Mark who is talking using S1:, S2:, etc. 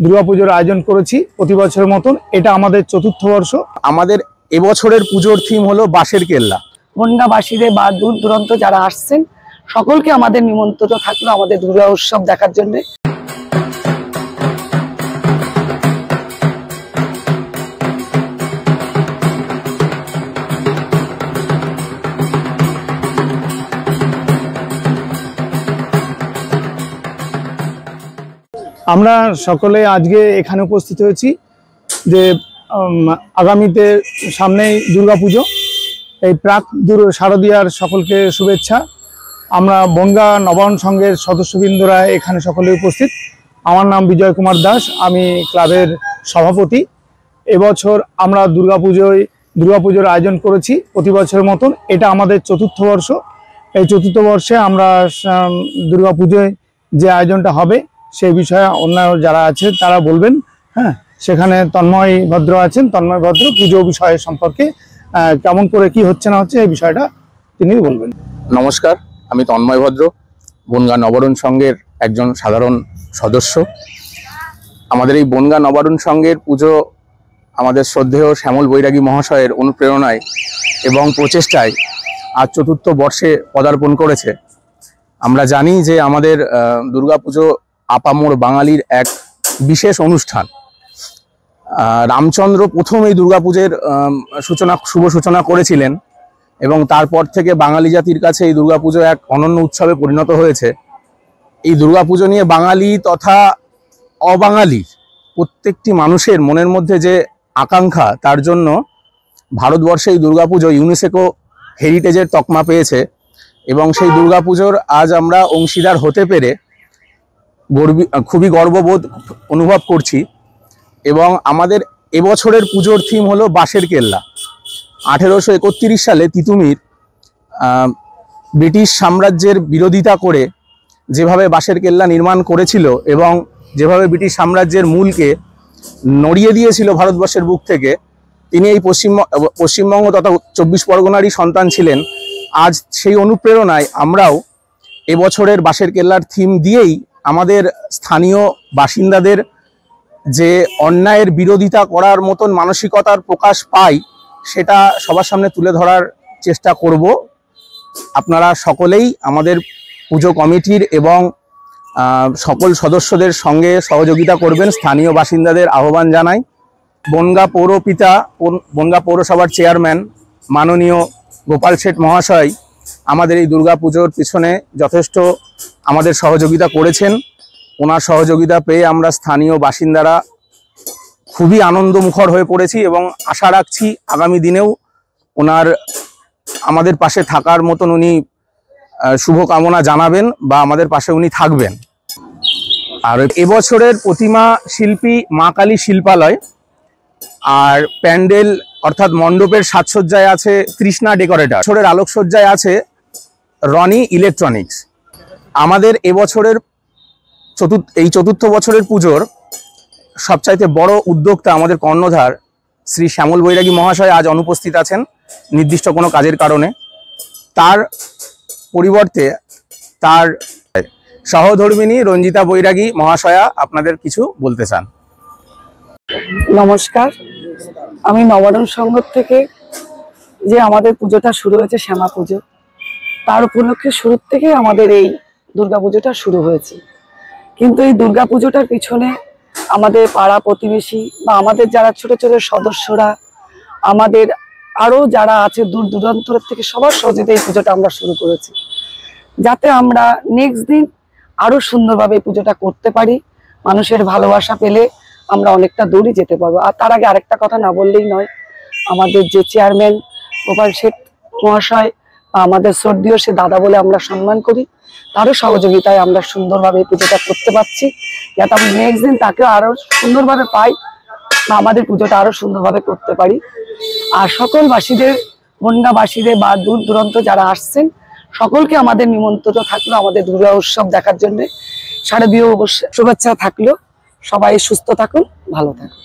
S1: দুর্গাপুজোর আয়োজন করেছি প্রতি বছরের মতন। এটা আমাদের চতুর্থ বর্ষ।
S2: আমাদের এবছরের পুজোর থিম হলো বাঁশের কেল্লা।
S3: বনগাঁবাসীদের বা দূর দূরান্ত যারা আসছেন সকলকে আমাদের নিমন্ত্রণ থাকলো আমাদের দুর্গা উৎসব দেখার জন্য।
S1: আমরা সকলে আজকে এখানে উপস্থিত হয়েছি যে আগামীতে সামনেই দুর্গাপুজো। এই প্রাক শারদীয়ার সকলকে শুভেচ্ছা। আমরা বনগাঁ নবায়ন সংঘের সদস্যবৃন্দরা এখানে সকলে উপস্থিত। আমার নাম বিজয় কুমার দাস, আমি ক্লাবের সভাপতি। এবছর আমরা দুর্গাপুজোর আয়োজন করেছি প্রতি বছরের মতন। এটা আমাদের চতুর্থ বর্ষ। এই চতুর্থ বর্ষে আমরা দুর্গাপুজোয় যে আয়োজনটা হবে সেই বিষয়ে অন্য যারা আছে তারা বলবেন। হ্যাঁ, সেখানে তন্ময় ভদ্র আছেন। তন্ময় ভদ্র পুজো বিষয় সম্পর্কে কেমন করে কি হচ্ছে না হচ্ছে এই বিষয়টা তিনি বলবেন।
S2: নমস্কার, আমি তন্ময় ভদ্র, বনগাঁ নবায়ন সংঘের একজন সাধারণ সদস্য। আমাদের এই বনগাঁ নবায়ন সংঘের পুজো আমাদের শ্রদ্ধেয় শ্যামল বৈরাগী মহাশয়ের অনুপ্রেরণায় এবং প্রচেষ্টায় আজ চতুর্থ বর্ষে পদার্পণ করেছে। আমরা জানি যে আমাদের দুর্গাপুজো আপামর বাঙালির এক বিশেষ অনুষ্ঠান। রামচন্দ্র প্রথম এই দুর্গাপুজোর শুভ সূচনা করেছিলেন এবং তারপর থেকে বাঙালি জাতির কাছে এই দুর্গাপুজো এক অনন্য উৎসবে পরিণত হয়েছে। এই দুর্গাপুজো নিয়ে বাঙালি তথা অবাঙালি প্রত্যেকটি মানুষের মনের মধ্যে যে আকাঙ্ক্ষা, তার জন্য ভারতবর্ষে এই দুর্গাপুজো ইউনেস্কো হেরিটেজের তকমা পেয়েছে এবং সেই দুর্গাপুজোর আজ আমরা অংশীদার হতে পেরে খুবই গর্ববোধ অনুভব করছি। এবং আমাদের এবছরের পুজোর থিম হলো বাঁশের কেল্লা। 1831 সালে তিতুমির ব্রিটিশ সাম্রাজ্যের বিরোধিতা করে যেভাবে বাঁশের কেল্লা নির্মাণ করেছিল এবং যেভাবে ব্রিটিশ সাম্রাজ্যের মূলকে নড়িয়ে দিয়েছিল ভারতবর্ষের বুক থেকে, তিনি এই পশ্চিমবঙ্গ তথা 24 পরগনারই সন্তান ছিলেন। আজ সেই অনুপ্রেরণায় আমরাও এবছরের বাঁশের কেল্লার থিম দিয়েই আমাদের স্থানীয় বাসিন্দাদের যে অন্যায়ের বিরোধিতা করার মতন মানসিকতার প্রকাশ পায় সেটা সবার সামনে তুলে ধরার চেষ্টা করব। আপনারা সকলেই আমাদের পুজো কমিটির এবং সকল সদস্যদের সঙ্গে সহযোগিতা করবেন। স্থানীয় বাসিন্দাদের আহ্বান জানাই। বনগাঁ বনগাঁ পৌরসভার চেয়ারম্যান মাননীয় গোপাল শেঠ মহাশয় আমাদের এই দুর্গাপুজোর পিছনে যথেষ্ট আমাদের সহযোগিতা করেছেন। ওনার সহযোগিতা পেয়ে আমরা স্থানীয় বাসিন্দারা খুবই আনন্দমুখর হয়ে পড়েছি এবং আশা রাখছি আগামী দিনেও ওনার আমাদের পাশে থাকার মতন উনি শুভকামনা জানাবেন বা আমাদের পাশে উনি থাকবেন। আর এবছরের প্রতিমা শিল্পী মা কালী শিল্পালয়, আর প্যান্ডেল অর্থাৎ মণ্ডপের সাজসজ্জায় আছে তৃষ্ণা ডেকোরেটর, এবছরের আলোকসজ্জায় আছে রনি ইলেকট্রনিক্স। আমাদের এবছরের এই চতুর্থ বছরের পুজোর সবচাইতে বড় উদ্যোক্তা আমাদের কর্ণধার শ্রী শ্যামল বৈরাগী মহাশয় আজ অনুপস্থিত আছেন নির্দিষ্ট কোনো কাজের কারণে। তার পরিবর্তে তার সহধর্মিণী রঞ্জিতা বৈরাগী মহাশয়া আপনাদের কিছু বলতে চান।
S3: নমস্কার, আমি নবায়ন সংঘ থেকে যে আমাদের পুজোটা শুরু হয়েছে শ্যামা পুজো, তার উপলক্ষে শুরুর থেকে আমাদের এই দুর্গাপুজোটা শুরু হয়েছে। কিন্তু এই দুর্গাপুজোটার পিছনে আমাদের পাড়া প্রতিবেশী বা আমাদের যারা ছোট ছোট সদস্যরা, আমাদের আরও যারা আছে দূর দূরান্তরের থেকে সবার সহযোগিতায় এই পুজোটা আমরা শুরু করেছি, যাতে আমরা নেক্সট দিন আরও সুন্দরভাবে এই পুজোটা করতে পারি। মানুষের ভালোবাসা পেলে আমরা অনেকটা দূরই যেতে পারবো। আর তার আগে আরেকটা কথা না বললেই নয়, আমাদের যে চেয়ারম্যান গোপাল শেঠ মহাশয়, আমাদের শ্রদ্ধেয় সে দাদা বলে আমরা সম্মান করি, তারও সহযোগিতায় আমরা সুন্দরভাবে এই পুজোটা করতে পারছি, যাতে আমরা নেক্সট দিন তাকেও আরও সুন্দরভাবে পাই বা আমাদের পুজোটা আরও সুন্দরভাবে করতে পারি। আর সকল বাসীদের, বনগাঁবাসীদের বা দূর দূরান্ত যারা আসছেন সকলকে আমাদের নিমন্ত্রণ থাকলো আমাদের দুর্গা উৎসব দেখার জন্য। শারদীয় শুভেচ্ছা থাকলো। সবাই সুস্থ থাকুন, ভালো থাকুন।